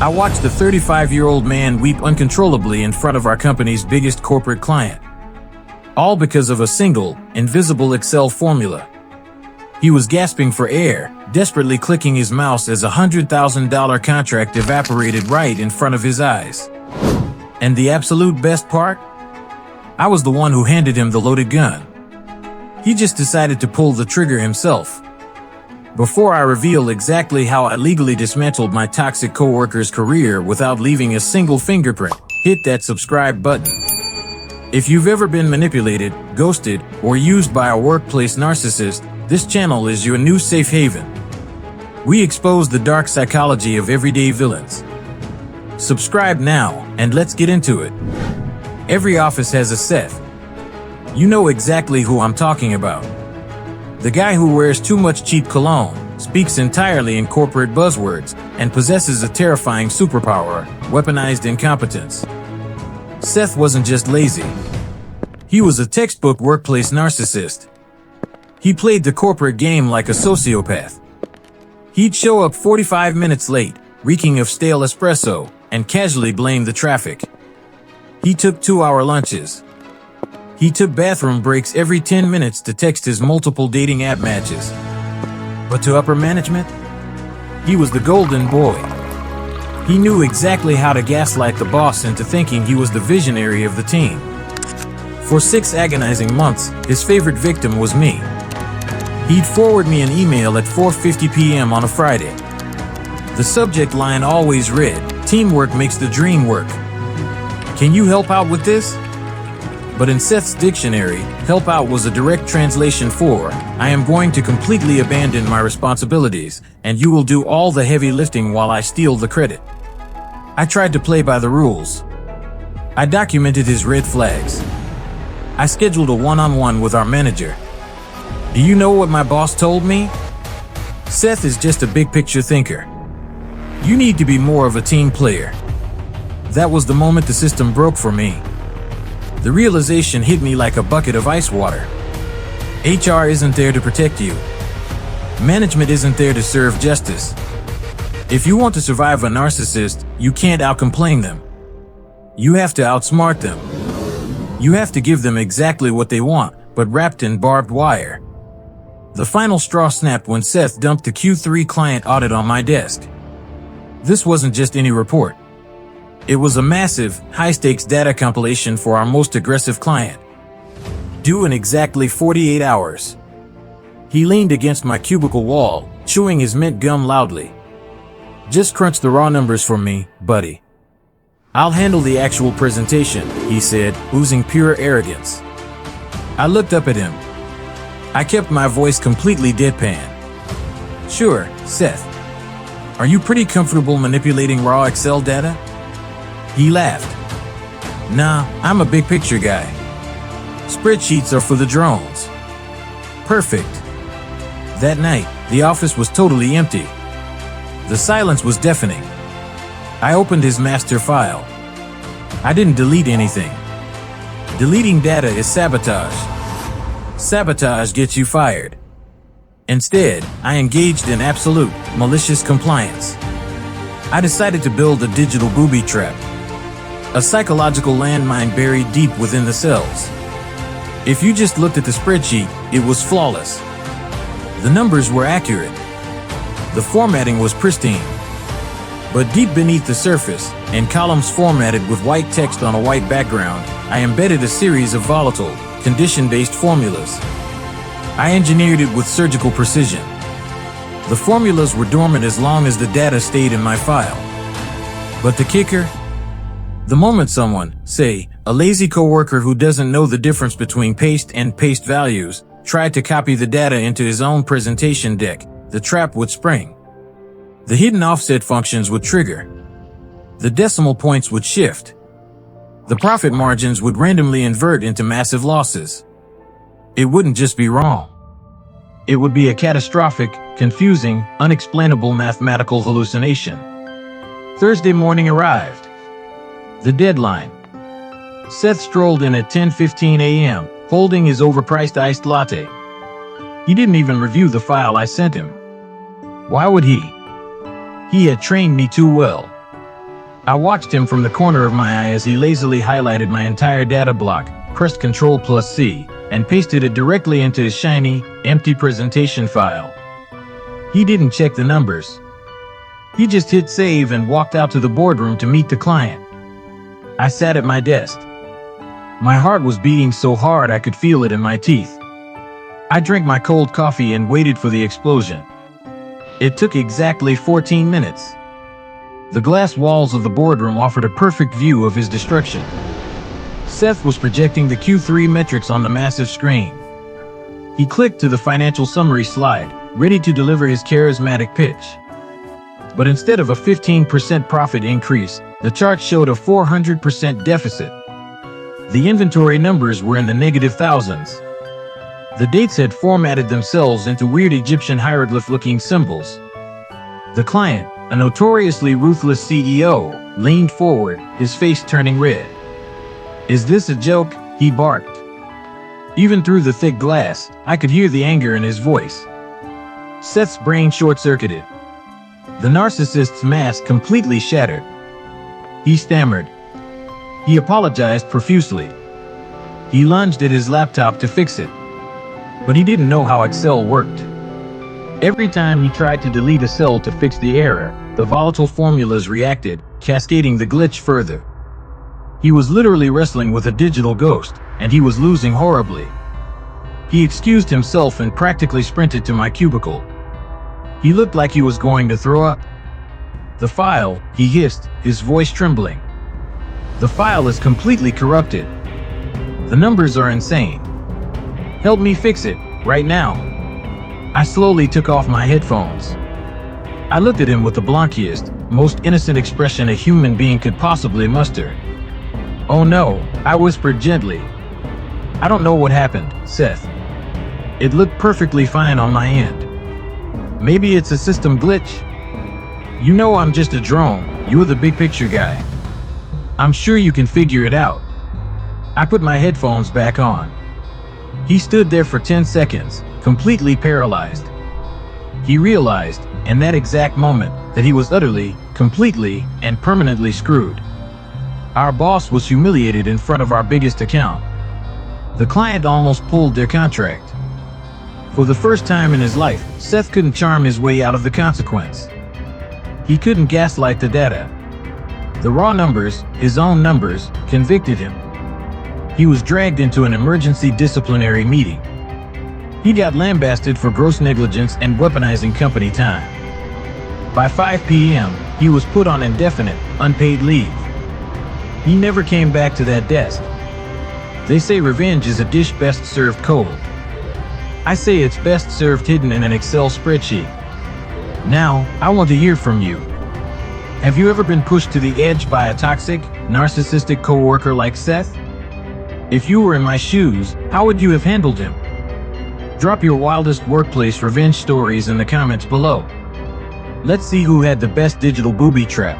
I watched a 35-year-old man weep uncontrollably in front of our company's biggest corporate client. All because of a single, invisible Excel formula. He was gasping for air, desperately clicking his mouse as a $100,000 contract evaporated right in front of his eyes. And the absolute best part? I was the one who handed him the loaded gun. He just decided to pull the trigger himself. Before I reveal exactly how I legally dismantled my toxic coworker's career without leaving a single fingerprint, hit that subscribe button. If you've ever been manipulated, ghosted, or used by a workplace narcissist, this channel is your new safe haven. We expose the dark psychology of everyday villains. Subscribe now, and let's get into it. Every office has a Seth. You know exactly who I'm talking about. The guy who wears too much cheap cologne, speaks entirely in corporate buzzwords, and possesses a terrifying superpower, weaponized incompetence. Seth wasn't just lazy. He was a textbook workplace narcissist. He played the corporate game like a sociopath. He'd show up 45 minutes late, reeking of stale espresso, and casually blame the traffic. He took 2-hour lunches. He took bathroom breaks every 10 minutes to text his multiple dating app matches. But to upper management, he was the golden boy. He knew exactly how to gaslight the boss into thinking he was the visionary of the team. For 6 agonizing months, his favorite victim was me. He'd forward me an email at 4:50 p.m. on a Friday. The subject line always read, "Teamwork makes the dream work. Can you help out with this?" But in Seth's dictionary, help out was a direct translation for, I am going to completely abandon my responsibilities, and you will do all the heavy lifting while I steal the credit. I tried to play by the rules. I documented his red flags. I scheduled a one-on-one with our manager. Do you know what my boss told me? Seth is just a big-picture thinker. You need to be more of a team player. That was the moment the system broke for me. The realization hit me like a bucket of ice water. HR isn't there to protect you. Management isn't there to serve justice. If you want to survive a narcissist, you can't outcomplain them. You have to outsmart them. You have to give them exactly what they want, but wrapped in barbed wire. The final straw snapped when Seth dumped the Q3 client audit on my desk. This wasn't just any report. It was a massive, high-stakes data compilation for our most aggressive client. Due in exactly 48 hours. He leaned against my cubicle wall, chewing his mint gum loudly. Just crunch the raw numbers for me, buddy. I'll handle the actual presentation, he said, oozing pure arrogance. I looked up at him. I kept my voice completely deadpan. Sure, Seth. Are you pretty comfortable manipulating raw Excel data? He laughed. Nah, I'm a big picture guy. Spreadsheets are for the drones. Perfect. That night, the office was totally empty. The silence was deafening. I opened his master file. I didn't delete anything. Deleting data is sabotage. Sabotage gets you fired. Instead, I engaged in absolute, malicious compliance. I decided to build a digital booby trap. A psychological landmine buried deep within the cells. If you just looked at the spreadsheet, it was flawless. The numbers were accurate. The formatting was pristine. But deep beneath the surface, in columns formatted with white text on a white background, I embedded a series of volatile, condition-based formulas. I engineered it with surgical precision. The formulas were dormant as long as the data stayed in my file. But the kicker? The moment someone, say, a lazy coworker who doesn't know the difference between paste and paste values, tried to copy the data into his own presentation deck, the trap would spring. The hidden offset functions would trigger. The decimal points would shift. The profit margins would randomly invert into massive losses. It wouldn't just be wrong. It would be a catastrophic, confusing, unexplainable mathematical hallucination. Thursday morning arrived. The deadline. Seth strolled in at 10:15 a.m., holding his overpriced iced latte. He didn't even review the file I sent him. Why would he? He had trained me too well. I watched him from the corner of my eye as he lazily highlighted my entire data block, pressed Ctrl+C, and pasted it directly into his shiny, empty presentation file. He didn't check the numbers. He just hit save and walked out to the boardroom to meet the client. I sat at my desk. My heart was beating so hard I could feel it in my teeth. I drank my cold coffee and waited for the explosion. It took exactly 14 minutes. The glass walls of the boardroom offered a perfect view of his destruction. Seth was projecting the Q3 metrics on the massive screen. He clicked to the financial summary slide, ready to deliver his charismatic pitch. But instead of a 15% profit increase, the chart showed a 400% deficit. The inventory numbers were in the negative thousands. The dates had formatted themselves into weird Egyptian hieroglyph-looking symbols. The client, a notoriously ruthless CEO, leaned forward, his face turning red. "Is this a joke?" he barked. Even through the thick glass, I could hear the anger in his voice. Seth's brain short-circuited. The narcissist's mask completely shattered. He stammered. He apologized profusely. He lunged at his laptop to fix it. But he didn't know how Excel worked. Every time he tried to delete a cell to fix the error, the volatile formulas reacted, cascading the glitch further. He was literally wrestling with a digital ghost, and he was losing horribly. He excused himself and practically sprinted to my cubicle. He looked like he was going to throw up. "The file," he hissed, his voice trembling. "The file is completely corrupted. The numbers are insane. Help me fix it, right now." I slowly took off my headphones. I looked at him with the blankiest, most innocent expression a human being could possibly muster. "Oh no," I whispered gently. "I don't know what happened, Seth. It looked perfectly fine on my end. Maybe it's a system glitch. You know I'm just a drone, you're the big picture guy. I'm sure you can figure it out." I put my headphones back on. He stood there for 10 seconds, completely paralyzed. He realized, in that exact moment, that he was utterly, completely, and permanently screwed. Our boss was humiliated in front of our biggest account. The client almost pulled their contract. For the first time in his life, Seth couldn't charm his way out of the consequence. He couldn't gaslight the data. The raw numbers, his own numbers, convicted him. He was dragged into an emergency disciplinary meeting. He got lambasted for gross negligence and weaponizing company time. By 5 p.m., he was put on indefinite, unpaid leave. He never came back to that desk. They say revenge is a dish best served cold. I say it's best served hidden in an Excel spreadsheet. Now, I want to hear from you. Have you ever been pushed to the edge by a toxic, narcissistic coworker like Seth? If you were in my shoes, how would you have handled him? Drop your wildest workplace revenge stories in the comments below. Let's see who had the best digital booby trap.